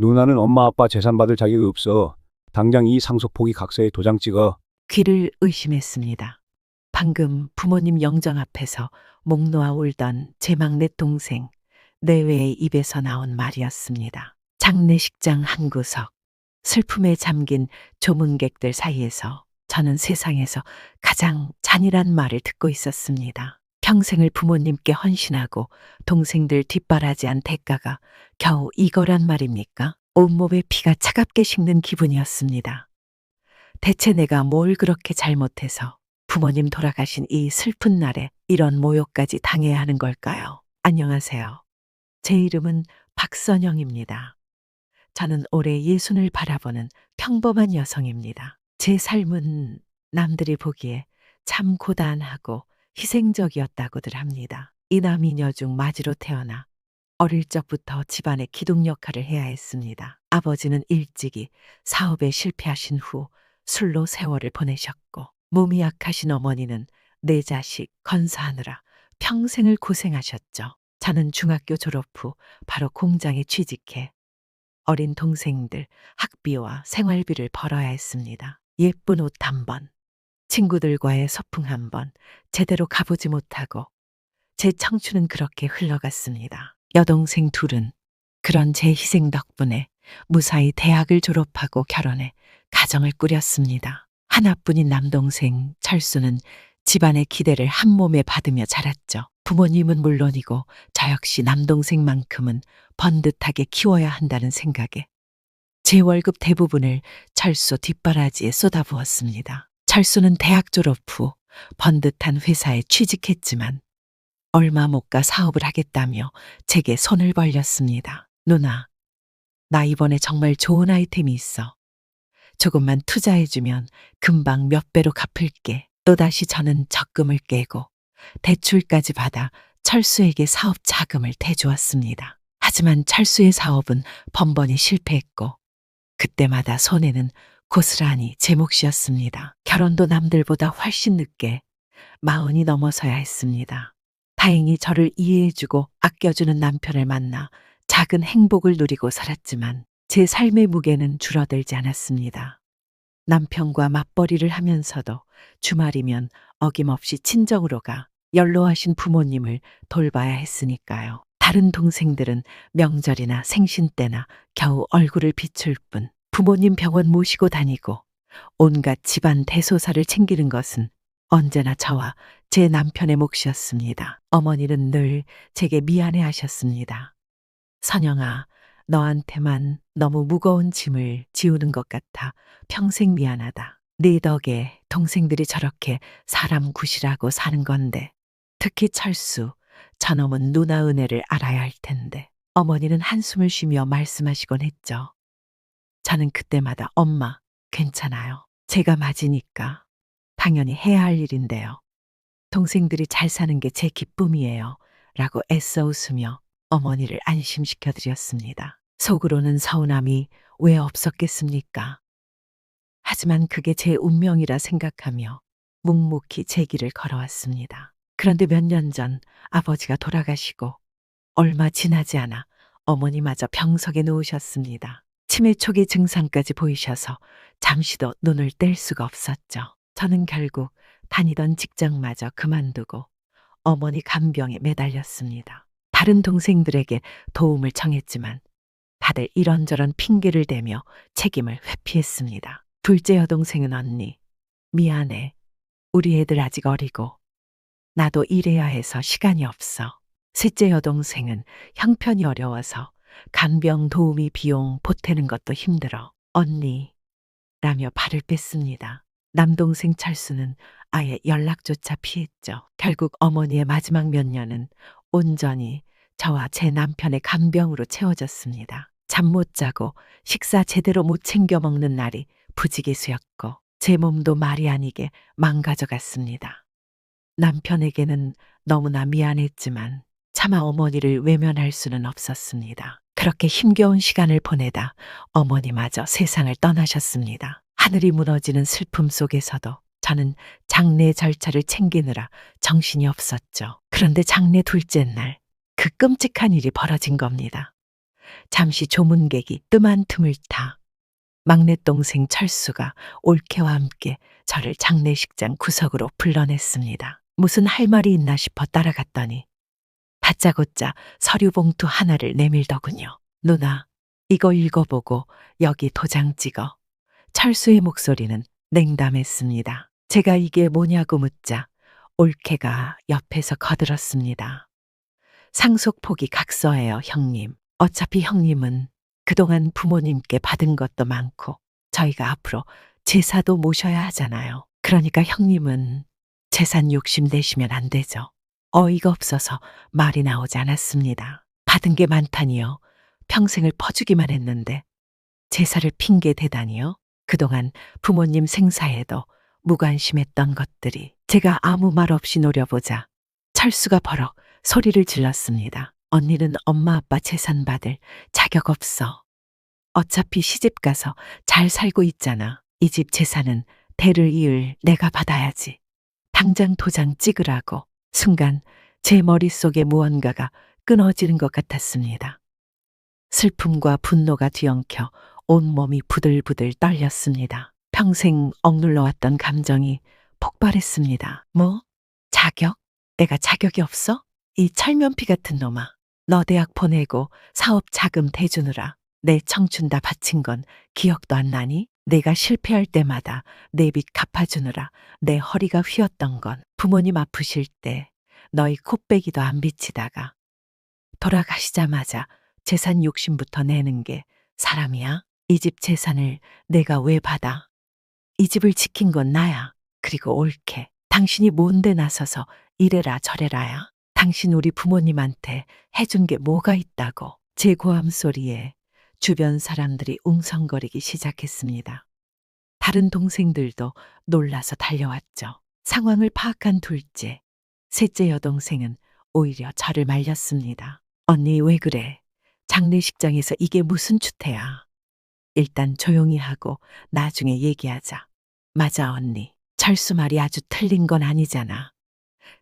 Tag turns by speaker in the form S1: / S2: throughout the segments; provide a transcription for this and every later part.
S1: 누나는 엄마 아빠 재산 받을 자격이 없어. 당장 이 상속 포기 각서에 도장 찍어.
S2: 귀를 의심했습니다. 방금 부모님 영정 앞에서 목 놓아 울던 제 막내 동생 내외의 입에서 나온 말이었습니다. 장례식장 한 구석, 슬픔에 잠긴 조문객들 사이에서 저는 세상에서 가장 잔인한 말을 듣고 있었습니다. 평생을 부모님께 헌신하고 동생들 뒷바라지한 대가가 겨우 이거란 말입니까? 온몸에 피가 차갑게 식는 기분이었습니다. 대체 내가 뭘 그렇게 잘못해서 부모님 돌아가신 이 슬픈 날에 이런 모욕까지 당해야 하는 걸까요? 안녕하세요. 제 이름은 박선영입니다. 저는 올해 60을 바라보는 평범한 여성입니다. 제 삶은 남들이 보기에 참 고단하고 희생적이었다고들 합니다. 이남이녀 중 맞이로 태어나 어릴 적부터 집안의 기둥 역할을 해야 했습니다. 아버지는 일찍이 사업에 실패하신 후 술로 세월을 보내셨고, 몸이 약하신 어머니는 네 자식 건사하느라 평생을 고생하셨죠. 저는 중학교 졸업 후 바로 공장에 취직해 어린 동생들 학비와 생활비를 벌어야 했습니다. 예쁜 옷 한 번, 친구들과의 소풍 한 번 제대로 가보지 못하고 제 청춘은 그렇게 흘러갔습니다. 여동생 둘은 그런 제 희생 덕분에 무사히 대학을 졸업하고 결혼해 가정을 꾸렸습니다. 하나뿐인 남동생 철수는 집안의 기대를 한 몸에 받으며 자랐죠. 부모님은 물론이고 저 역시 남동생만큼은 번듯하게 키워야 한다는 생각에 제 월급 대부분을 철수 뒷바라지에 쏟아부었습니다. 철수는 대학 졸업 후 번듯한 회사에 취직했지만 얼마 못 가 사업을 하겠다며 제게 손을 벌렸습니다. 누나, 나 이번에 정말 좋은 아이템이 있어. 조금만 투자해주면 금방 몇 배로 갚을게. 또다시 저는 적금을 깨고 대출까지 받아 철수에게 사업 자금을 대주었습니다. 하지만 철수의 사업은 번번이 실패했고 그때마다 손해는 고스란히 제 몫이었습니다. 결혼도 남들보다 훨씬 늦게 40이 넘어서야 했습니다. 다행히 저를 이해해주고 아껴주는 남편을 만나 작은 행복을 누리고 살았지만 제 삶의 무게는 줄어들지 않았습니다. 남편과 맞벌이를 하면서도 주말이면 어김없이 친정으로 가 연로하신 부모님을 돌봐야 했으니까요. 다른 동생들은 명절이나 생신 때나 겨우 얼굴을 비출 뿐 부모님 병원 모시고 다니고 온갖 집안 대소사를 챙기는 것은 언제나 저와 제 남편의 몫이었습니다. 어머니는 늘 제게 미안해 하셨습니다. 선영아, 너한테만 너무 무거운 짐을 지우는 것 같아 평생 미안하다. 네 덕에 동생들이 저렇게 사람 구실하고 사는 건데, 특히 철수, 저놈은 누나 은혜를 알아야 할 텐데. 어머니는 한숨을 쉬며 말씀하시곤 했죠. 저는 그때마다 엄마, 괜찮아요. 제가 맞으니까 당연히 해야 할 일인데요. 동생들이 잘 사는 게 제 기쁨이에요. 라고 애써 웃으며 어머니를 안심시켜 드렸습니다. 속으로는 서운함이 왜 없었겠습니까? 하지만 그게 제 운명이라 생각하며 묵묵히 제 길을 걸어왔습니다. 그런데 몇 년 전 아버지가 돌아가시고 얼마 지나지 않아 어머니마저 병석에 누우셨습니다. 치매 초기 증상까지 보이셔서 잠시도 눈을 뗄 수가 없었죠. 저는 결국 다니던 직장마저 그만두고 어머니 간병에 매달렸습니다. 다른 동생들에게 도움을 청했지만 다들 이런저런 핑계를 대며 책임을 회피했습니다. 둘째 여동생은 언니, 미안해. 우리 애들 아직 어리고 나도 일해야 해서 시간이 없어. 셋째 여동생은 형편이 어려워서 간병 도우미 비용 보태는 것도 힘들어. 언니, 라며 발을 뺐습니다. 남동생 철수는 아예 연락조차 피했죠. 결국 어머니의 마지막 몇 년은 온전히 저와 제 남편의 간병으로 채워졌습니다. 잠 못 자고 식사 제대로 못 챙겨 먹는 날이 부지기수였고 제 몸도 말이 아니게 망가져갔습니다. 남편에게는 너무나 미안했지만 차마 어머니를 외면할 수는 없었습니다. 그렇게 힘겨운 시간을 보내다 어머니마저 세상을 떠나셨습니다. 하늘이 무너지는 슬픔 속에서도 저는 장례 절차를 챙기느라 정신이 없었죠. 그런데 장례 둘째 날 그 끔찍한 일이 벌어진 겁니다. 잠시 조문객이 뜸한 틈을 타 막내 동생 철수가 올케와 함께 저를 장례식장 구석으로 불러냈습니다. 무슨 할 말이 있나 싶어 따라갔더니 다짜고짜 서류 봉투 하나를 내밀더군요. 누나, 이거 읽어보고 여기 도장 찍어. 철수의 목소리는 냉담했습니다. 제가 이게 뭐냐고 묻자 올케가 옆에서 거들었습니다. 상속포기 각서예요, 형님. 어차피 형님은 그동안 부모님께 받은 것도 많고 저희가 앞으로 제사도 모셔야 하잖아요. 그러니까 형님은 재산 욕심 내시면 안 되죠. 어이가 없어서 말이 나오지 않았습니다. 받은 게 많다니요. 평생을 퍼주기만 했는데 제사를 핑계 대다니요. 그동안 부모님 생사에도 무관심했던 것들이 제가 아무 말 없이 노려보자 철수가 버럭 소리를 질렀습니다. 언니는 엄마 아빠 재산 받을 자격 없어. 어차피 시집 가서 잘 살고 있잖아. 이 집 재산은 대를 이을 내가 받아야지. 당장 도장 찍으라고. 순간 제 머릿속에 무언가가 끊어지는 것 같았습니다. 슬픔과 분노가 뒤엉켜 온몸이 부들부들 떨렸습니다. 평생 억눌러왔던 감정이 폭발했습니다. 뭐? 자격? 내가 자격이 없어? 이 철면피 같은 놈아. 너 대학 보내고 사업 자금 대주느라 내 청춘 다 바친 건 기억도 안 나니? 내가 실패할 때마다 내 빚 갚아주느라 내 허리가 휘었던 건 부모님 아프실 때 너희 코빼기도 안 비치다가 돌아가시자마자 재산 욕심부터 내는 게 사람이야? 이 집 재산을 내가 왜 받아? 이 집을 지킨 건 나야. 그리고 옳게. 당신이 뭔데 나서서 이래라 저래라야. 당신 우리 부모님한테 해준 게 뭐가 있다고. 제 고함 소리에 주변 사람들이 웅성거리기 시작했습니다. 다른 동생들도 놀라서 달려왔죠. 상황을 파악한 둘째, 셋째 여동생은 오히려 저를 말렸습니다. 언니 왜 그래? 장례식장에서 이게 무슨 추태야? 일단 조용히 하고 나중에 얘기하자. 맞아 언니. 철수 말이 아주 틀린 건 아니잖아.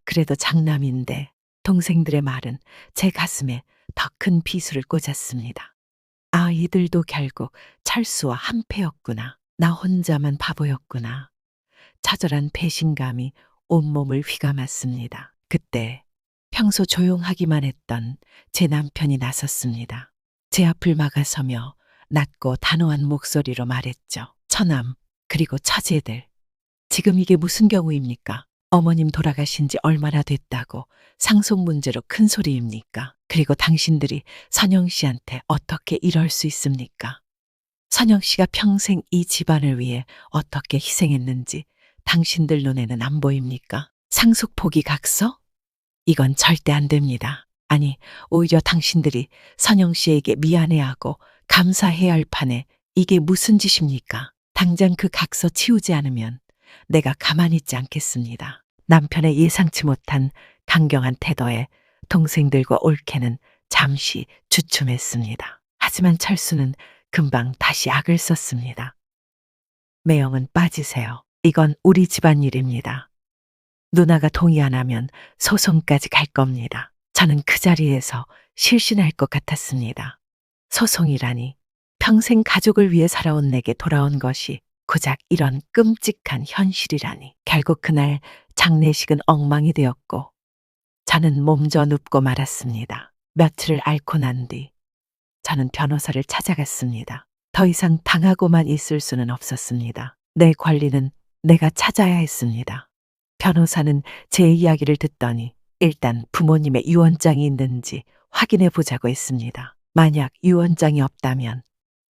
S2: 그래도 장남인데 동생들의 말은 제 가슴에 더 큰 비수를 꽂았습니다. 아, 이들도 결국 철수와 한패였구나. 나 혼자만 바보였구나. 처절한 배신감이 온몸을 휘감았습니다. 그때 평소 조용하기만 했던 제 남편이 나섰습니다. 제 앞을 막아서며 낮고 단호한 목소리로 말했죠. 처남, 그리고 처제들. 지금 이게 무슨 경우입니까? 어머님 돌아가신 지 얼마나 됐다고 상속 문제로 큰 소리입니까? 그리고 당신들이 선영 씨한테 어떻게 이럴 수 있습니까? 선영 씨가 평생 이 집안을 위해 어떻게 희생했는지 당신들 눈에는 안 보입니까? 상속 포기 각서? 이건 절대 안 됩니다. 아니, 오히려 당신들이 선영 씨에게 미안해하고 감사해야 할 판에 이게 무슨 짓입니까? 당장 그 각서 치우지 않으면 내가 가만히 있지 않겠습니다. 남편의 예상치 못한 강경한 태도에 동생들과 올케는 잠시 주춤했습니다. 하지만 철수는 금방 다시 악을 썼습니다. 매형은 빠지세요. 이건 우리 집안 일입니다. 누나가 동의 안 하면 소송까지 갈 겁니다. 저는 그 자리에서 실신할 것 같았습니다. 소송이라니. 평생 가족을 위해 살아온 내게 돌아온 것이 고작 이런 끔찍한 현실이라니. 결국 그날 장례식은 엉망이 되었고 저는 몸져 눕고 말았습니다. 며칠을 앓고 난 뒤 저는 변호사를 찾아갔습니다. 더 이상 당하고만 있을 수는 없었습니다. 내 권리는 내가 찾아야 했습니다. 변호사는 제 이야기를 듣더니 일단 부모님의 유언장이 있는지 확인해 보자고 했습니다. 만약 유언장이 없다면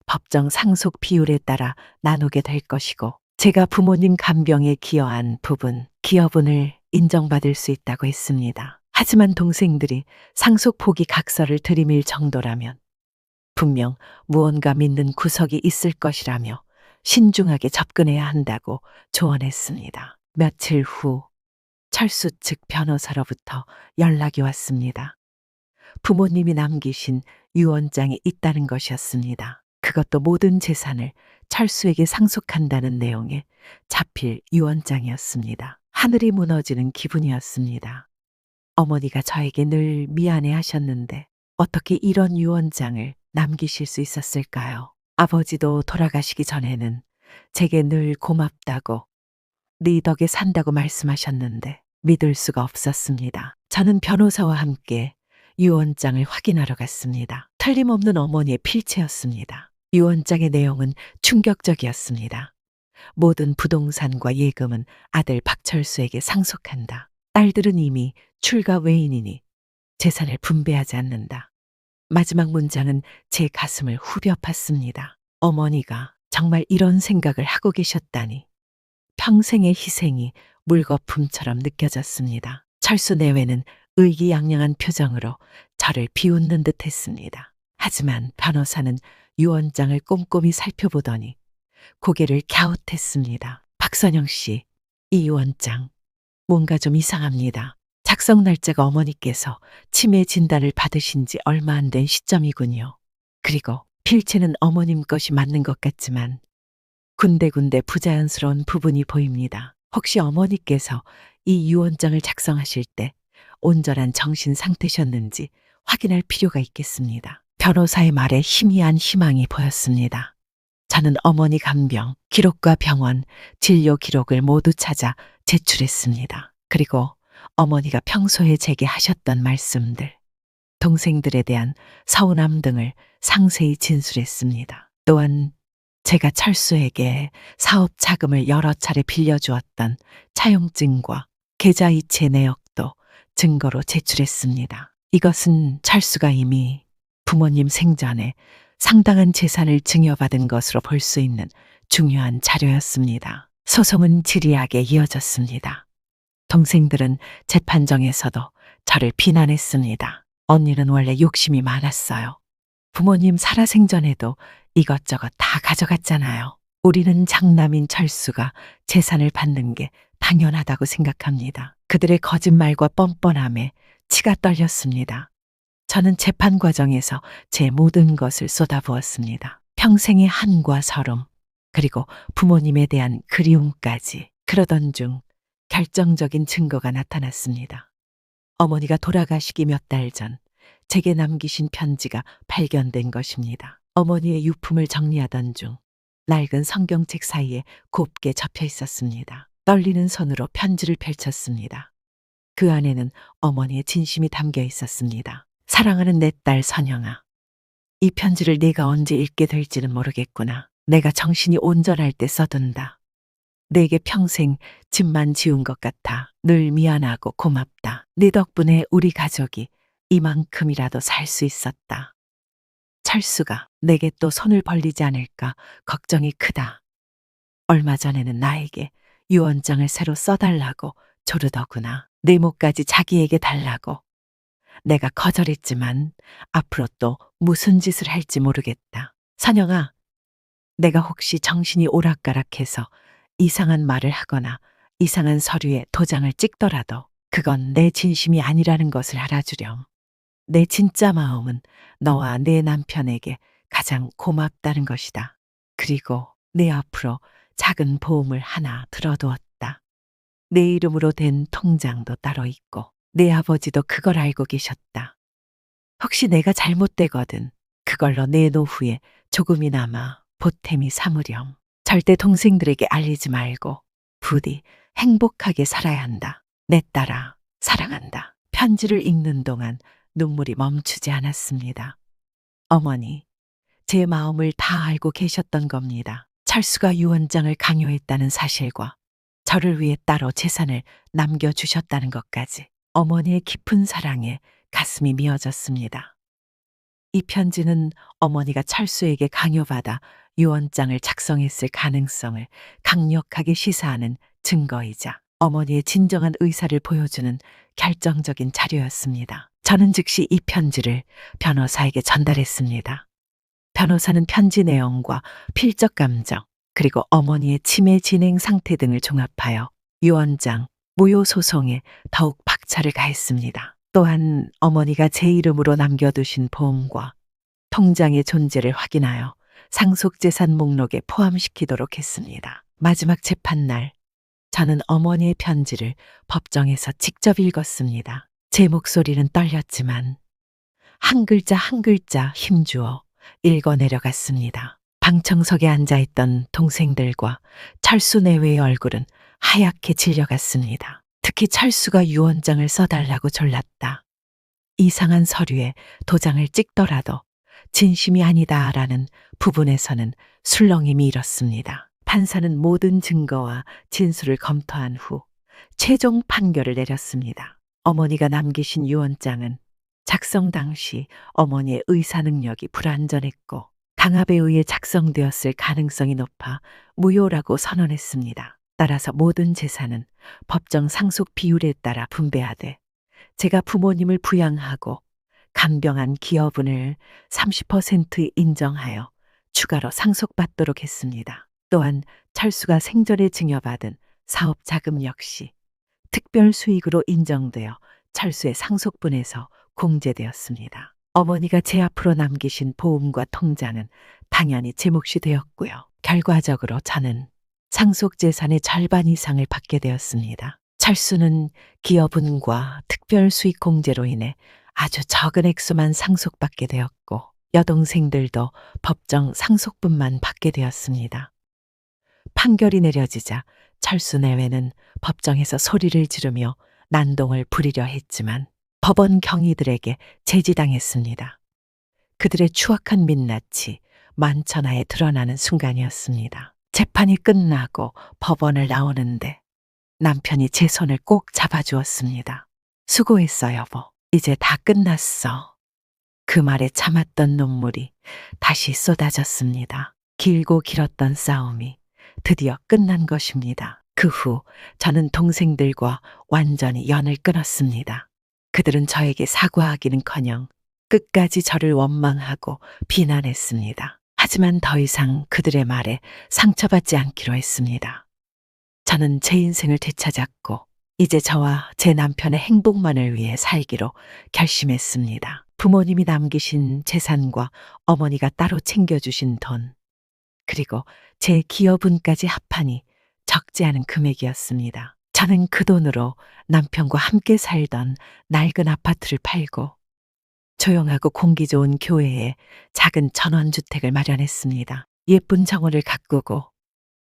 S2: 법정 상속 비율에 따라 나누게 될 것이고 제가 부모님 간병에 기여한 부분, 기여분을 인정받을 수 있다고 했습니다. 하지만 동생들이 상속 포기 각서를 들이밀 정도라면 분명 무언가 믿는 구석이 있을 것이라며 신중하게 접근해야 한다고 조언했습니다. 며칠 후 철수 측 변호사로부터 연락이 왔습니다. 부모님이 남기신 유언장이 있다는 것이었습니다. 그것도 모든 재산을 철수에게 상속한다는 내용의 자필 유언장이었습니다. 하늘이 무너지는 기분이었습니다. 어머니가 저에게 늘 미안해 하셨는데 어떻게 이런 유언장을 남기실 수 있었을까요? 아버지도 돌아가시기 전에는 제게 늘 고맙다고, 네 덕에 산다고 말씀하셨는데 믿을 수가 없었습니다. 저는 변호사와 함께 유언장을 확인하러 갔습니다. 틀림없는 어머니의 필체였습니다. 유언장의 내용은 충격적이었습니다. 모든 부동산과 예금은 아들 박철수에게 상속한다. 딸들은 이미 출가 외인이니 재산을 분배하지 않는다. 마지막 문장은 제 가슴을 후벼 팠습니다. 어머니가 정말 이런 생각을 하고 계셨다니. 평생의 희생이 물거품처럼 느껴졌습니다. 철수 내외는 의기양양한 표정으로 저를 비웃는 듯 했습니다. 하지만 변호사는 유언장을 꼼꼼히 살펴보더니 고개를 갸웃했습니다. 박선영 씨, 이 유언장 뭔가 좀 이상합니다. 작성 날짜가 어머니께서 치매 진단을 받으신 지 얼마 안 된 시점이군요. 그리고 필체는 어머님 것이 맞는 것 같지만 군데군데 부자연스러운 부분이 보입니다. 혹시 어머니께서 이 유언장을 작성하실 때 온전한 정신 상태셨는지 확인할 필요가 있겠습니다. 변호사의 말에 희미한 희망이 보였습니다. 저는 어머니 간병, 기록과 병원, 진료 기록을 모두 찾아 제출했습니다. 그리고 어머니가 평소에 제게 하셨던 말씀들, 동생들에 대한 서운함 등을 상세히 진술했습니다. 또한 제가 철수에게 사업 자금을 여러 차례 빌려주었던 차용증과 계좌 이체 내역도 증거로 제출했습니다. 이것은 철수가 이미 부모님 생전에 상당한 재산을 증여받은 것으로 볼 수 있는 중요한 자료였습니다. 소송은 지리하게 이어졌습니다. 동생들은 재판정에서도 저를 비난했습니다. 언니는 원래 욕심이 많았어요. 부모님 살아생전에도 이것저것 다 가져갔잖아요. 우리는 장남인 철수가 재산을 받는 게 당연하다고 생각합니다. 그들의 거짓말과 뻔뻔함에 치가 떨렸습니다. 저는 재판 과정에서 제 모든 것을 쏟아부었습니다. 평생의 한과 서름, 그리고 부모님에 대한 그리움까지. 그러던 중 결정적인 증거가 나타났습니다. 어머니가 돌아가시기 몇 달 전 제게 남기신 편지가 발견된 것입니다. 어머니의 유품을 정리하던 중 낡은 성경책 사이에 곱게 접혀 있었습니다. 떨리는 손으로 편지를 펼쳤습니다. 그 안에는 어머니의 진심이 담겨 있었습니다. 사랑하는 내 딸 선영아, 이 편지를 네가 언제 읽게 될지는 모르겠구나. 내가 정신이 온전할 때 써둔다. 내게 평생 짐만 지운 것 같아 늘 미안하고 고맙다. 네 덕분에 우리 가족이 이만큼이라도 살 수 있었다. 철수가 내게 또 손을 벌리지 않을까 걱정이 크다. 얼마 전에는 나에게 유언장을 새로 써달라고 조르더구나. 내 몫까지 자기에게 달라고. 내가 거절했지만 앞으로 또 무슨 짓을 할지 모르겠다. 선영아, 내가 혹시 정신이 오락가락해서 이상한 말을 하거나 이상한 서류에 도장을 찍더라도 그건 내 진심이 아니라는 것을 알아주렴. 내 진짜 마음은 너와 내 남편에게 가장 고맙다는 것이다. 그리고 내 앞으로 작은 보험을 하나 들어두었다. 내 이름으로 된 통장도 따로 있고 내 아버지도 그걸 알고 계셨다. 혹시 내가 잘못되거든 그걸로 내 노후에 조금이나마 보탬이 삼으렴. 절대 동생들에게 알리지 말고 부디 행복하게 살아야 한다. 내 딸아, 사랑한다. 편지를 읽는 동안 눈물이 멈추지 않았습니다. 어머니, 제 마음을 다 알고 계셨던 겁니다. 철수가 유언장을 강요했다는 사실과 저를 위해 따로 재산을 남겨주셨다는 것까지. 어머니의 깊은 사랑에 가슴이 미어졌습니다. 이 편지는 어머니가 철수에게 강요받아 유언장을 작성했을 가능성을 강력하게 시사하는 증거이자 어머니의 진정한 의사를 보여주는 결정적인 자료였습니다. 저는 즉시 이 편지를 변호사에게 전달했습니다. 변호사는 편지 내용과 필적 감정, 그리고 어머니의 치매 진행 상태 등을 종합하여 유언장, 무효 소송에 더욱 박차를 가했습니다. 또한 어머니가 제 이름으로 남겨두신 보험과 통장의 존재를 확인하여 상속재산 목록에 포함시키도록 했습니다. 마지막 재판날, 저는 어머니의 편지를 법정에서 직접 읽었습니다. 제 목소리는 떨렸지만 한 글자 한 글자 힘주어 읽어 내려갔습니다. 방청석에 앉아있던 동생들과 철수 내외의 얼굴은 하얗게 질려갔습니다. 특히 철수가 유언장을 써달라고 졸랐다. 이상한 서류에 도장을 찍더라도 진심이 아니다라는 부분에서는 술렁임이 일었습니다. 판사는 모든 증거와 진술을 검토한 후 최종 판결을 내렸습니다. 어머니가 남기신 유언장은 작성 당시 어머니의 의사 능력이 불완전했고 강압에 의해 작성되었을 가능성이 높아 무효라고 선언했습니다. 따라서 모든 재산은 법정 상속 비율에 따라 분배하되 제가 부모님을 부양하고 간병한 기여분을 30% 인정하여 추가로 상속받도록 했습니다. 또한 철수가 생전에 증여받은 사업 자금 역시 특별 수익으로 인정되어 철수의 상속분에서 공제되었습니다. 어머니가 제 앞으로 남기신 보험과 통장은 당연히 제 몫이 되었고요. 결과적으로 저는 상속 재산의 절반 이상을 받게 되었습니다. 철수는 기여분과 특별 수익 공제로 인해 아주 적은 액수만 상속받게 되었고 여동생들도 법정 상속분만 받게 되었습니다. 판결이 내려지자 철수 내외는 법정에서 소리를 지르며 난동을 부리려 했지만 법원 경위들에게 제지당했습니다. 그들의 추악한 민낯이 만천하에 드러나는 순간이었습니다. 재판이 끝나고 법원을 나오는데 남편이 제 손을 꼭 잡아주었습니다. 수고했어, 여보. 이제 다 끝났어. 그 말에 참았던 눈물이 다시 쏟아졌습니다. 길고 길었던 싸움이 드디어 끝난 것입니다. 그 후 저는 동생들과 완전히 연을 끊었습니다. 그들은 저에게 사과하기는커녕 끝까지 저를 원망하고 비난했습니다. 하지만 더 이상 그들의 말에 상처받지 않기로 했습니다. 저는 제 인생을 되찾았고 이제 저와 제 남편의 행복만을 위해 살기로 결심했습니다. 부모님이 남기신 재산과 어머니가 따로 챙겨주신 돈, 그리고 제 기여분까지 합하니 적지 않은 금액이었습니다. 저는 그 돈으로 남편과 함께 살던 낡은 아파트를 팔고 조용하고 공기 좋은 교외에 작은 전원주택을 마련했습니다. 예쁜 정원을 가꾸고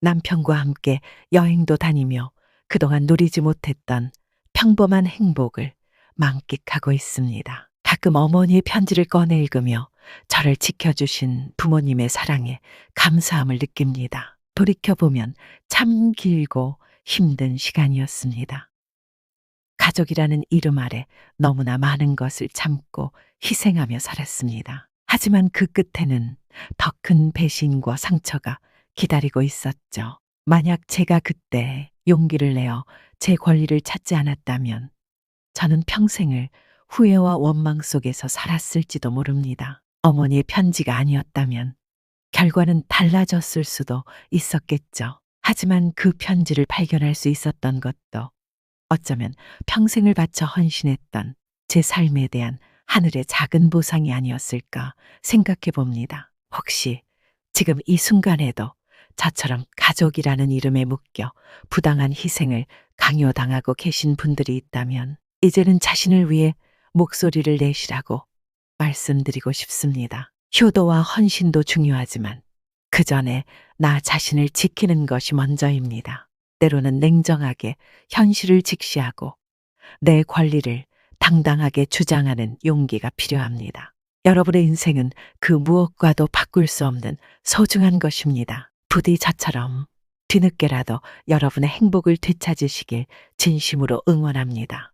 S2: 남편과 함께 여행도 다니며 그동안 누리지 못했던 평범한 행복을 만끽하고 있습니다. 가끔 어머니의 편지를 꺼내 읽으며 저를 지켜주신 부모님의 사랑에 감사함을 느낍니다. 돌이켜보면 참 길고 힘든 시간이었습니다. 가족이라는 이름 아래 너무나 많은 것을 참고 희생하며 살았습니다. 하지만 그 끝에는 더 큰 배신과 상처가 기다리고 있었죠. 만약 제가 그때 용기를 내어 제 권리를 찾지 않았다면 저는 평생을 후회와 원망 속에서 살았을지도 모릅니다. 어머니의 편지가 아니었다면 결과는 달라졌을 수도 있었겠죠. 하지만 그 편지를 발견할 수 있었던 것도 어쩌면 평생을 바쳐 헌신했던 제 삶에 대한 하늘의 작은 보상이 아니었을까 생각해 봅니다. 혹시 지금 이 순간에도 저처럼 가족이라는 이름에 묶여 부당한 희생을 강요당하고 계신 분들이 있다면 이제는 자신을 위해 목소리를 내시라고 말씀드리고 싶습니다. 효도와 헌신도 중요하지만 그 전에 나 자신을 지키는 것이 먼저입니다. 때로는 냉정하게 현실을 직시하고 내 권리를 당당하게 주장하는 용기가 필요합니다. 여러분의 인생은 그 무엇과도 바꿀 수 없는 소중한 것입니다. 부디 저처럼 뒤늦게라도 여러분의 행복을 되찾으시길 진심으로 응원합니다.